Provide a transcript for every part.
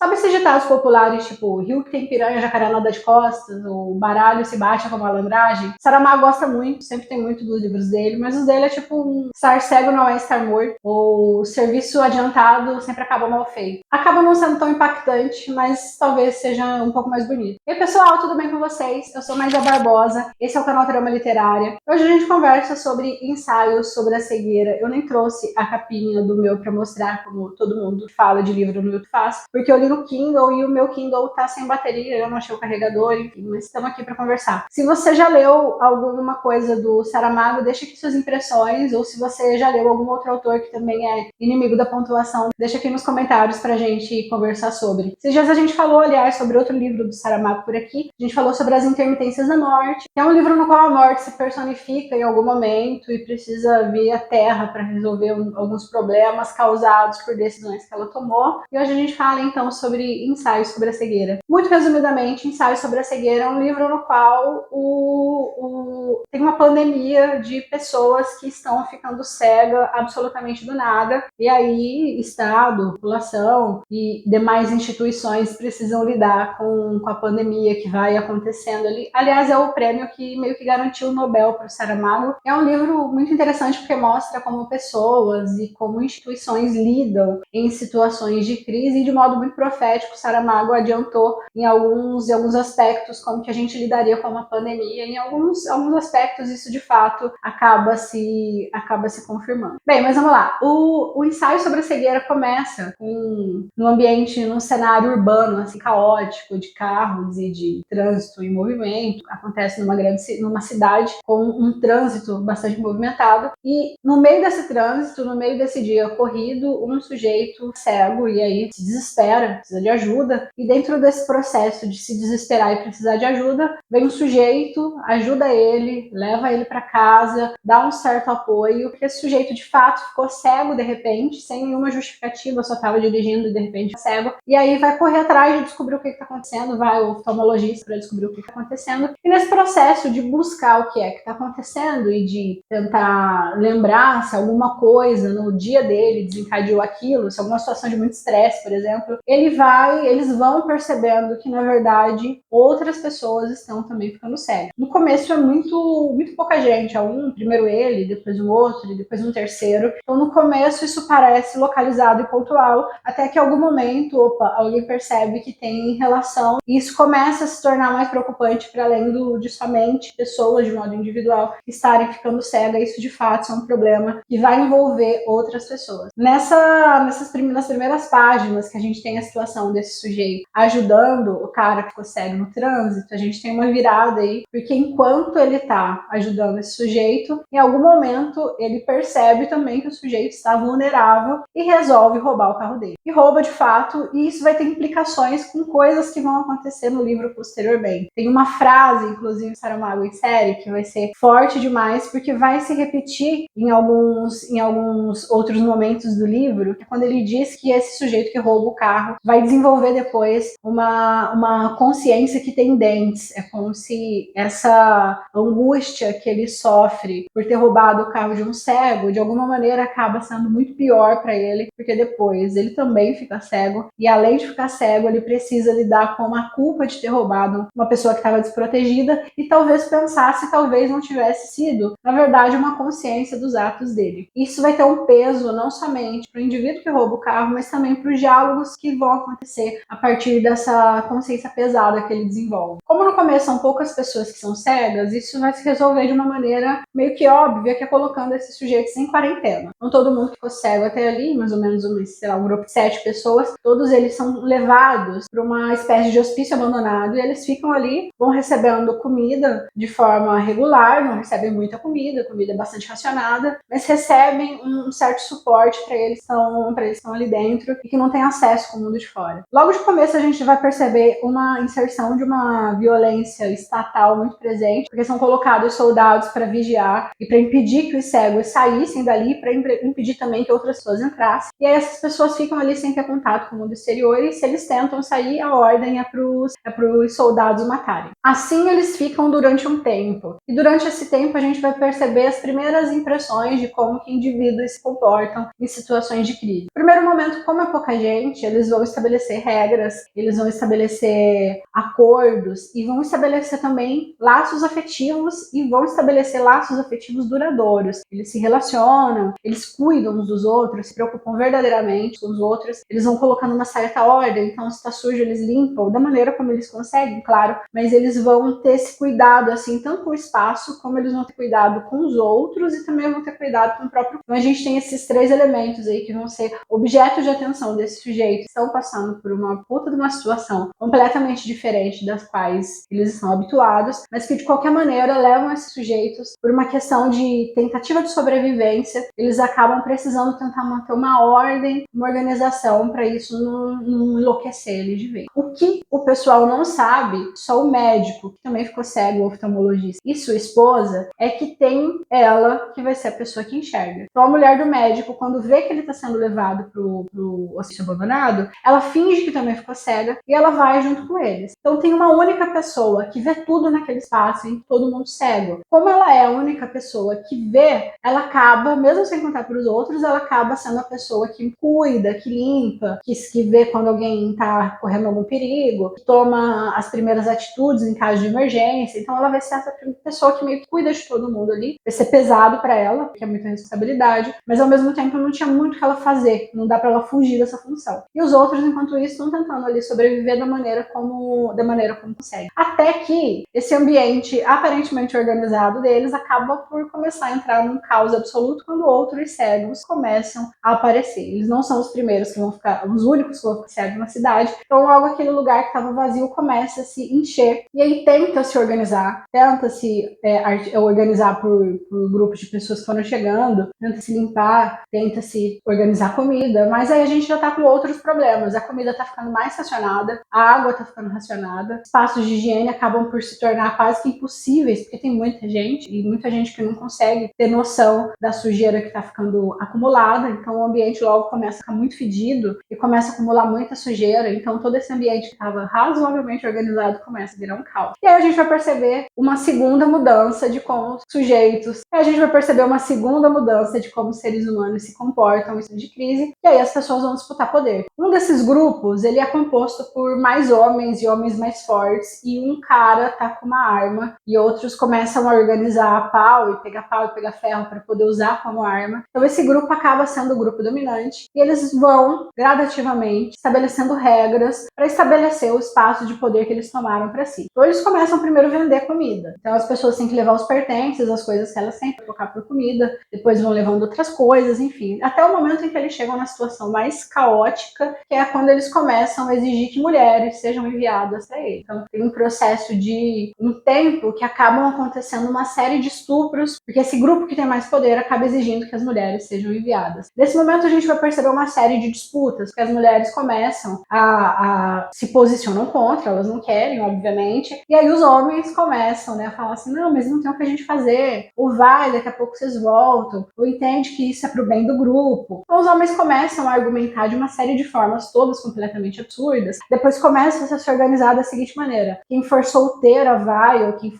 Sabe esses ditados populares, tipo, rio que tem piranha, jacaré nada de costas, o baralho se bate com malandragem? Saramago gosta muito, sempre tem muito dos livros dele, mas os dele é tipo um estar cego não é estar morto, ou serviço adiantado sempre acaba mal feito. Acaba não sendo tão impactante, mas talvez seja um pouco mais bonito. E aí, pessoal, tudo bem com vocês? Eu sou Maísa Barbosa, esse é o canal Trama Literária. Hoje a gente conversa sobre ensaios sobre a cegueira. Eu nem trouxe a capinha do meu pra mostrar, como todo mundo fala de livro no YouTube faz, porque eu li no Kindle e o meu Kindle tá sem bateria, eu não achei o carregador, enfim, mas estamos aqui para conversar. Se você já leu alguma coisa do Saramago, deixa aqui suas impressões, ou se você já leu algum outro autor que também é inimigo da pontuação, deixa aqui nos comentários pra gente conversar sobre. Esses dias a gente falou, aliás, sobre outro livro do Saramago por aqui, a gente falou sobre As Intermitências da Morte, que é um livro no qual a morte se personifica em algum momento e precisa vir à Terra para resolver alguns problemas causados por decisões que ela tomou. E hoje a gente fala então sobre ensaios sobre a cegueira. Muito resumidamente, Ensaios sobre a Cegueira é um livro no qual tem uma pandemia de pessoas que estão ficando cegas absolutamente do nada, e aí Estado, população e demais instituições precisam lidar com a pandemia que vai acontecendo ali. Aliás, é o prêmio que meio que garantiu o Nobel para o Saramago. É um livro muito interessante porque mostra como pessoas e como instituições lidam em situações de crise, e de modo muito profético Saramago adiantou em alguns aspectos como que a gente lidaria com uma pandemia. Em alguns aspectos isso de fato acaba se confirmando. Bem, mas vamos lá. O ensaio sobre a cegueira começa num ambiente, num cenário urbano assim caótico, de carros e de trânsito em movimento. Acontece numa cidade com um trânsito bastante movimentado, e no meio desse trânsito, no meio desse dia corrido, um sujeito cego e aí se desespera, precisa de ajuda, e dentro desse processo de se desesperar e precisar de ajuda, vem um sujeito, ajuda ele, leva ele para casa, dá um certo apoio, porque esse sujeito de fato ficou cego de repente, sem nenhuma justificativa, só estava dirigindo e de repente cego, e aí vai correr atrás de descobrir o que está acontecendo, vai ao oftalmologista para descobrir o que está acontecendo, e nesse processo de buscar o que é que está acontecendo e de tentar lembrar se alguma coisa no dia dele desencadeou aquilo, se alguma situação de muito estresse, por exemplo, eles vão percebendo que na verdade outras pessoas estão também ficando cegas. No começo é muito pouca gente, primeiro ele, depois um outro e depois um terceiro. Então no começo isso parece localizado e pontual, até que em algum momento, alguém percebe que tem relação, e isso começa a se tornar mais preocupante para além de somente pessoas de modo individual estarem ficando cegas. Isso de fato é um problema que vai envolver outras pessoas. Nas primeiras páginas que a gente tem a situação desse sujeito ajudando o cara que ficou cego no trânsito, a gente tem uma virada aí, porque enquanto ele tá ajudando esse sujeito, em algum momento ele percebe também que o sujeito está vulnerável e resolve roubar o carro dele. E rouba de fato, e isso vai ter implicações com coisas que vão acontecer no livro posteriormente. Tem uma frase, inclusive, Saramago em série, que vai ser forte demais, porque vai se repetir em alguns outros momentos do livro, que é quando ele diz que esse sujeito que rouba o carro vai desenvolver depois uma consciência que tem dentes. É como se essa angústia que ele sofre por ter roubado o carro de um cego, de alguma maneira acaba sendo muito pior para ele, porque depois ele também fica cego, e além de ficar cego, ele precisa lidar com a culpa de ter roubado uma pessoa que estava desprotegida, e talvez pensar se talvez não tivesse sido, na verdade, uma consciência dos atos dele. Isso vai ter um peso não somente para o indivíduo que rouba o carro, mas também para os diálogos que vão acontecer a partir dessa consciência pesada que ele desenvolve. Como no começo são poucas pessoas que são cegas, isso vai se resolver de uma maneira meio que óbvia, que é colocando esses sujeitos em quarentena. Não todo mundo ficou cego até ali, mais ou menos um grupo de 7 pessoas, todos eles são levados para uma espécie de hospício abandonado, e eles ficam ali, vão recebendo comida de forma regular, não recebem muita comida é bastante racionada, mas recebem um certo suporte para eles estão ali dentro e que não têm acesso com o mundo de fora. Logo de começo a gente vai perceber uma inserção de uma violência estatal muito presente, porque são colocados soldados para vigiar e para impedir que os cegos saíssem dali, para impedir também que outras pessoas entrassem. E aí essas pessoas ficam ali sem ter contato com o mundo exterior, e se eles tentam sair, a ordem é para os soldados matarem. Assim eles ficam durante um tempo. E durante esse tempo a gente vai perceber as primeiras impressões de como que indivíduos se comportam em situações de crise. No primeiro momento, como é pouca gente, eles vão estabelecer regras, eles vão estabelecer acordos e vão estabelecer também laços afetivos e vão estabelecer laços afetivos duradouros. Eles se relacionam, eles cuidam uns dos outros, se preocupam verdadeiramente com os outros, eles vão colocando uma certa ordem, então se tá sujo eles limpam, da maneira como eles conseguem, claro, mas eles vão ter esse cuidado, assim, tanto com o espaço, como eles vão ter cuidado com os outros e também vão ter cuidado com o próprio. Então a gente tem esses 3 elementos aí que vão ser objeto de atenção desses sujeitos que estão passando por uma puta de uma situação completamente diferente das quais eles estão habituados, mas que de qualquer maneira levam esses sujeitos por uma questão de tentativa de sobrevivência, eles acabam precisando tentar manter uma ordem, uma organização para isso não enlouquecer eles de vez. O que o pessoal não sabe, só o médico, que também ficou cego, o oftalmologista, e sua esposa, é que tem ela que vai ser a pessoa que enxerga. Então a mulher do médico, quando vê que ele está sendo levado pro hospício abandonado, ela finge que também ficou cega e ela vai junto com eles. Então tem uma única pessoa que vê tudo naquele espaço em todo mundo cego. Como ela é a única pessoa que vê, ela acaba, mesmo sem contar para os outros, ela acaba sendo a pessoa que cuida, que limpa, que vê quando alguém está correndo algum perigo, que toma as primeiras atitudes em caso de emergência. Então ela vai ser essa pessoa que meio que cuida de todo mundo ali. Vai ser pesado para ela, porque é muita responsabilidade, mas ao mesmo tempo não tinha muito o que ela fazer, não dá para ela fugir dessa função. E os outros, enquanto isso, estão tentando ali sobreviver da maneira como conseguem. Até que esse ambiente aparentemente organizado deles acaba por começar a entrar num caos absoluto quando outros cegos começam a aparecer. Eles não são os primeiros que vão ficar, os únicos que vão ficar cegos na cidade, então logo aquele lugar que estava vazio começa a se encher e aí tenta se organizar, tenta se organizar por grupos de pessoas que foram chegando, tenta se limpar, tenta se organizar comida, mas aí a gente já tá com outros problemas. A comida tá ficando mais racionada, a água tá ficando racionada, espaços de higiene acabam por se tornar quase que impossíveis, porque tem muita gente, e muita gente que não consegue ter noção da sujeira que tá ficando acumulada, então o ambiente logo começa a ficar muito fedido e começa a acumular muita sujeira, então todo esse ambiente que estava razoavelmente organizado começa a virar um caos. E aí a gente vai perceber uma segunda mudança de como sujeitos, e a gente vai perceber uma segunda mudança de como os seres humanos se comportam em situação de crise, e aí as pessoas vão disputar poder. Um desses grupos, ele é composto por mais homens e homens mais fortes, e um cara tá com uma arma, e outros começam a organizar pau e pegar ferro para poder usar como arma. Então esse grupo acaba sendo o grupo dominante, e eles vão gradativamente estabelecendo regras para estabelecer o espaço de poder que eles tomaram para si. Então eles começam primeiro a vender comida. Então as pessoas têm que levar os pertences, as coisas que elas têm para trocar por comida, depois vão levando outras coisas, enfim, até o momento em que eles chegam na situação mais caótica, que é quando eles começam a exigir que mulheres sejam enviadas a eles. Então tem um processo de um tempo que acabam acontecendo uma série de estupros, porque esse grupo que tem mais poder acaba exigindo que as mulheres sejam enviadas. Nesse momento a gente vai perceber uma série de disputas, que as mulheres começam a se posicionam contra, elas não querem, obviamente, e aí os homens começam, né, a falar assim, não, mas não tem o que a gente fazer, ou vai, daqui a pouco vocês voltam, ou entende que isso é pro bem do grupo. Então os homens começam a argumentar de uma série de formas, todas completamente absurdas, depois começa a se organizar da seguinte maneira, quem for solteira vai, ou quem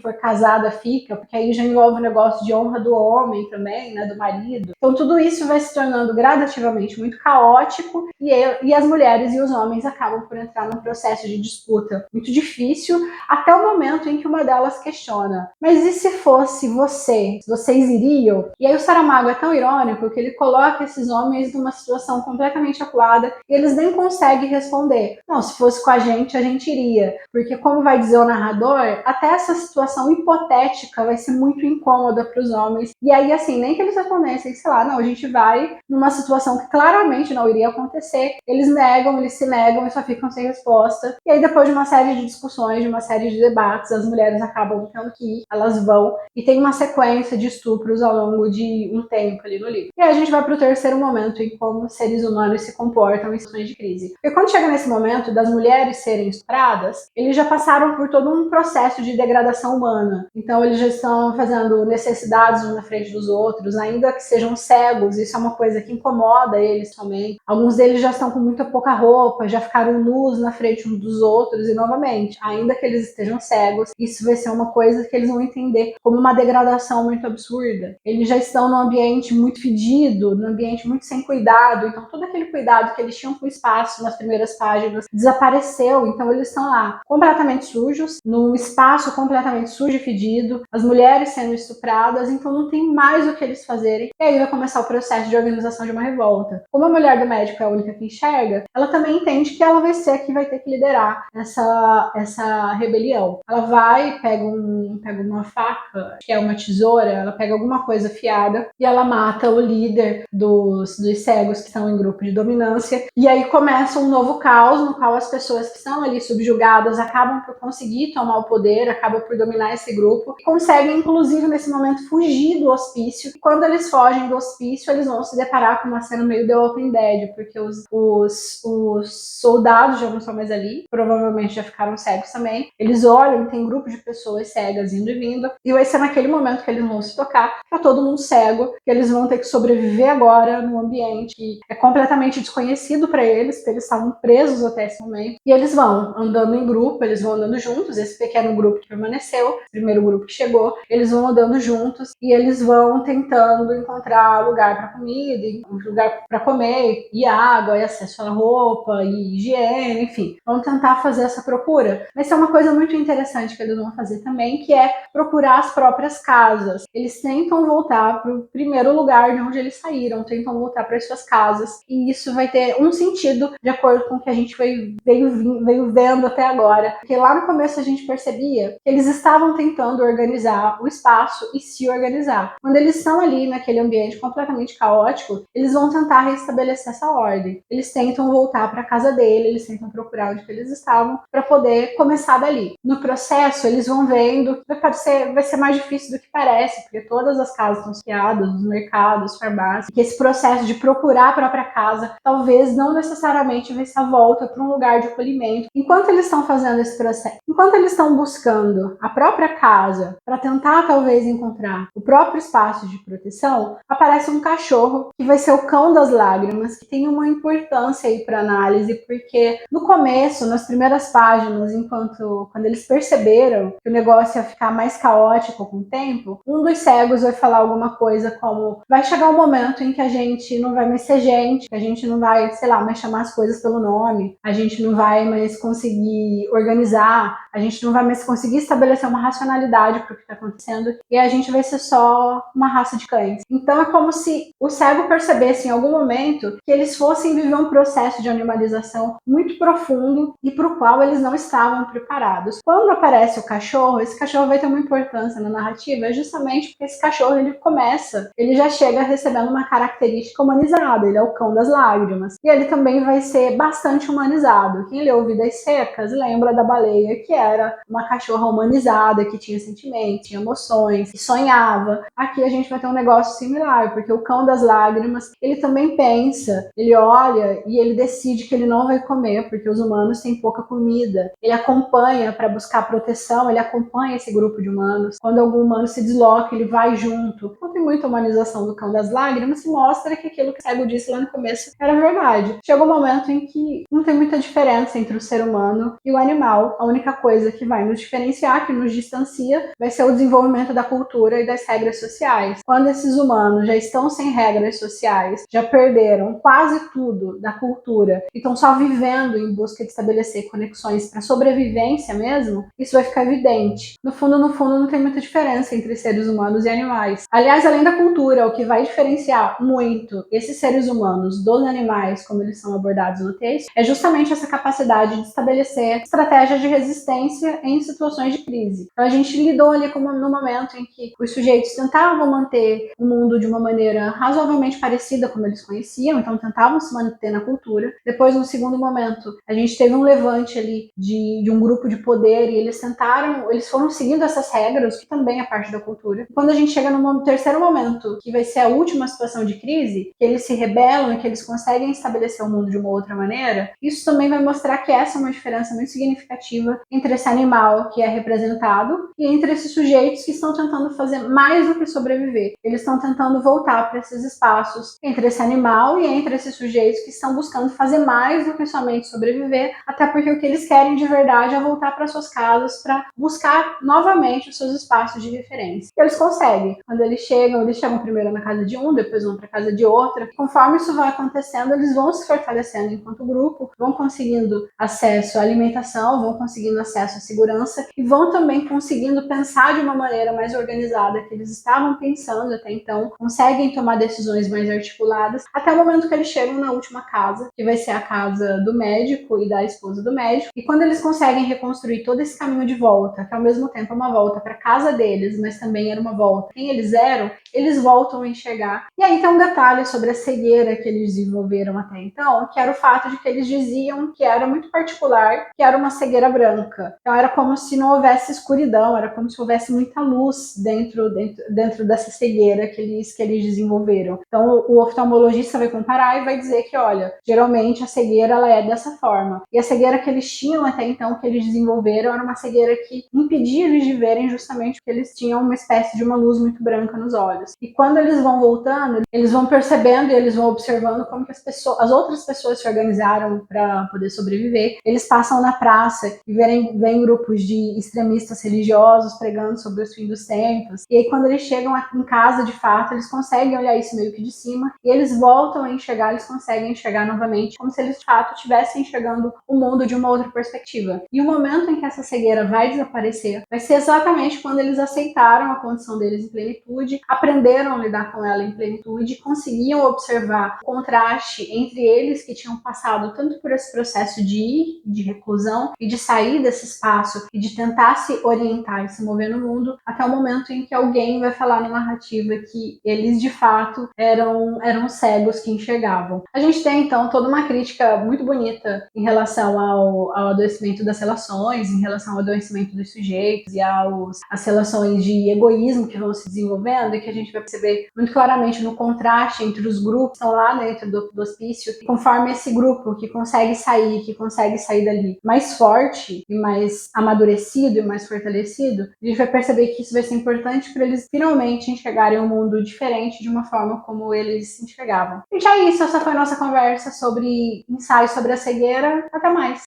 for casada fica, porque aí já envolve o negócio de honra do homem também, né, do marido. Então tudo isso vai se tornando gradativamente muito caótico e as mulheres e os homens acabam por entrar num processo de disputa muito difícil, até o momento em que uma delas questiona, mas e se fosse você? Vocês iriam? E aí o Saramago é tão irônico que ele coloca esses homens numa situação completamente acuada e eles nem conseguem responder. Não, se fosse com a gente iria. Porque como vai dizer o narrador, até essa situação hipotética vai ser muito incômoda para os homens. E aí, assim, nem que eles respondessem, sei lá, não, a gente vai numa situação que claramente não iria acontecer, eles se negam e só ficam sem resposta. E aí, depois de uma série de discussões, de uma série de debates, as mulheres acabam tendo que ir, elas vão, e tem uma sequência de estupros ao longo de um tempo ali no livro. E aí a gente vai pro terceiro momento em como os seres humanos se comportam em situações de crise. Porque quando chega nesse momento das mulheres serem estupradas, eles já passaram por todo um processo de degradação humana. Então eles já estão fazendo necessidades uns na frente dos outros, ainda que sejam cegos, isso é uma coisa que incomoda eles também. Alguns deles já estão com muita pouca roupa, já ficaram nus na frente uns dos outros, e novamente, ainda que eles estejam cegos, isso vai ser uma coisa que eles vão entender como uma degradação muito absurda. Eles já estão num ambiente muito fedido, num ambiente muito sem cuidado, então todo aquele cuidado que eles tinham mexiam com o espaço nas primeiras páginas, desapareceu, então eles estão lá completamente sujos, num espaço completamente sujo e fedido, as mulheres sendo estupradas, então não tem mais o que eles fazerem, e aí vai começar o processo de organização de uma revolta. Como a mulher do médico é a única que enxerga, ela também entende que ela vai ser a que vai ter que liderar essa rebelião. Ela vai, pega uma faca, que é uma tesoura, ela pega alguma coisa afiada e ela mata o líder dos cegos que estão em grupo de dominância, e aí começa um novo caos no qual as pessoas que estão ali subjugadas acabam por conseguir tomar o poder, acabam por dominar esse grupo, e conseguem inclusive nesse momento fugir do hospício, e quando eles fogem do hospício eles vão se deparar com uma cena meio The Walking Dead, porque os soldados já não estão mais ali, provavelmente já ficaram cegos também, eles olham e tem um grupo de pessoas cegas indo e vindo, e vai ser naquele momento que eles vão se tocar, tá todo mundo cego, que eles vão ter que sobreviver agora num ambiente que é completamente desconhecido para eles, porque eles estavam presos até esse momento, e eles vão andando em grupo, eles vão andando juntos, esse pequeno grupo que permaneceu, o primeiro grupo que chegou, eles vão andando juntos e eles vão tentando encontrar lugar para comida, lugar para comer, e água, e acesso à roupa, e higiene, enfim, vão tentar fazer essa procura. Mas é uma coisa muito interessante que eles vão fazer também, que é procurar as próprias casas. Eles tentam voltar para o primeiro lugar de onde eles saíram, tentam voltar para as suas casas, e isso vai ter um sentido de acordo com o que a gente veio vendo até agora, porque lá no começo a gente percebia que eles estavam tentando organizar o espaço e se organizar. Quando eles estão ali naquele ambiente completamente caótico, eles vão tentar restabelecer essa ordem. Eles tentam voltar para a casa dele, eles tentam procurar onde que eles estavam para poder começar dali. No processo, eles vão vendo que vai ser mais difícil do que parece, porque todas as casas estão saqueadas, os mercados, farmácias, que esse processo de procurar a própria casa talvez não necessariamente vai ser a volta para um lugar de acolhimento. Enquanto eles estão fazendo esse processo, enquanto eles estão buscando a própria casa para tentar talvez encontrar o próprio espaço de proteção, aparece um cachorro que vai ser o cão das lágrimas, que tem uma importância aí para análise, porque no começo, nas primeiras páginas, quando eles perceberam que o negócio ia ficar mais caótico com o tempo, um dos cegos vai falar alguma coisa como: vai chegar um momento em que a gente não vai mais ser gente, que a gente não vai, sei lá, mais chamar as coisas pelo nome, a gente não vai mais conseguir organizar, a gente não vai mais conseguir estabelecer uma racionalidade para o que está acontecendo, e a gente vai ser só uma raça de cães. Então é como se o cego percebesse em algum momento que eles fossem viver um processo de animalização muito profundo e para o qual eles não estavam preparados. Quando aparece o cachorro, esse cachorro vai ter uma importância na narrativa, justamente porque esse cachorro ele já chega recebendo uma característica humanizada, ele é o cão das lágrimas, e ele também vai ser bastante humanizado. Quem leu Vidas Secas lembra da baleia, que era uma cachorra humanizada, que tinha sentimentos, tinha emoções, que sonhava. Aqui a gente vai ter um negócio similar, porque o cão das lágrimas, ele também pensa, ele olha e ele decide que ele não vai comer, porque os humanos têm pouca comida. Ele acompanha para buscar proteção, ele acompanha esse grupo de humanos. Quando algum humano se desloca, ele vai junto. Então tem muita humanização do cão das lágrimas e mostra que aquilo que o cego disse lá no começo era verdade. Chega um momento em que não tem muita diferença entre o ser humano e o animal. A única coisa que vai nos diferenciar, que nos distancia, vai ser o desenvolvimento da cultura e das regras sociais. Quando esses humanos já estão sem regras sociais, já perderam quase tudo da cultura e estão só vivendo em busca de estabelecer conexões para sobrevivência mesmo, isso vai ficar evidente. No fundo, não tem muita diferença entre seres humanos e animais. Aliás, além da cultura, o que vai diferenciar muito esses seres humanos dos animais, como eles são abordados no texto, é justamente essa capacidade de estabelecer estratégias de resistência em situações de crise. Então, a gente lidou ali no momento em que os sujeitos tentavam manter o mundo de uma maneira razoavelmente parecida como eles conheciam, então tentavam se manter na cultura. Depois, no segundo momento, a gente teve um levante ali de um grupo de poder e eles foram seguindo essas regras, que também é parte da cultura. Quando a gente chega no terceiro momento, que vai ser a última situação de crise, que eles se rebelam e que eles conseguem estabelecer o mundo de uma outra maneira, isso também vai mostrar que essa é uma diferença muito significativa entre esse animal que é representado e entre esses sujeitos que estão tentando fazer mais do que sobreviver. Eles estão tentando voltar para esses espaços entre esse animal e entre esses sujeitos que estão buscando fazer mais do que somente sobreviver, até porque o que eles querem de verdade é voltar para suas casas para buscar novamente os seus espaços de referência. E eles conseguem. Quando eles chegam primeiro na casa de um, depois vão para a casa de outra. Conforme isso vai acontecendo, eles vão se fortalecendo enquanto grupo, vão conseguindo acesso à alimentação, vão conseguindo acesso à segurança e vão também conseguindo pensar de uma maneira mais organizada que eles estavam pensando até então, conseguem tomar decisões mais articuladas, até o momento que eles chegam na última casa, que vai ser a casa do médico e da esposa do médico, e quando eles conseguem reconstruir todo esse caminho de volta, que ao mesmo tempo é uma volta para a casa deles, mas também era uma volta quem eles eram, eles voltam a enxergar. E aí tem um detalhe sobre a cegueira que eles desenvolveram até então, que era o fato de que eles diziam que era muito particular, que era uma cegueira branca. Então era como se não houvesse escuridão, era como se houvesse muita luz dentro dessa cegueira que eles desenvolveram. Então o oftalmologista vai comparar e vai dizer que, olha, geralmente a cegueira ela é dessa forma. E a cegueira que eles tinham até então, que eles desenvolveram, era uma cegueira que impedia eles de verem justamente porque eles tinham uma espécie de uma luz muito branca nos olhos. E quando eles vão voltando, eles vão percebendo e eles vão observando como que as outras pessoas se organizaram para poder sobreviver. Eles passam na praça e vêm grupos de extremistas religiosos pregando sobre os fins dos tempos. E aí quando eles chegam em casa, de fato, eles conseguem olhar isso meio que de cima e eles voltam a enxergar, eles conseguem enxergar novamente, como se eles de fato estivessem enxergando o mundo de uma outra perspectiva. E o momento em que essa cegueira vai desaparecer vai ser exatamente quando eles aceitaram a condição deles em plenitude, aprenderam a lidar com ela em plenitude, conseguiam observar o contraste entre eles que tinham passado tanto por esse processo de reclusão e de sair desse espaço e de tentar se orientar e se mover no mundo, até o momento em que alguém vai falar na narrativa que eles de fato eram cegos que enxergavam. A gente tem então toda uma crítica muito bonita em relação ao adoecimento das relações, em relação ao adoecimento dos sujeitos e às relações de egoísmo que vão se desenvolvendo e que a gente vai perceber muito claramente no contraste entre os grupos que estão lá dentro do hospício, e conforme esse grupo que consegue sair dali mais forte e mais amadurecido e mais fortalecido, a gente vai perceber que isso vai ser importante para eles finalmente enxergarem um mundo diferente de uma forma como eles enxergavam. E já é isso, essa foi a nossa conversa sobre ensaios sobre a cegueira. Até mais!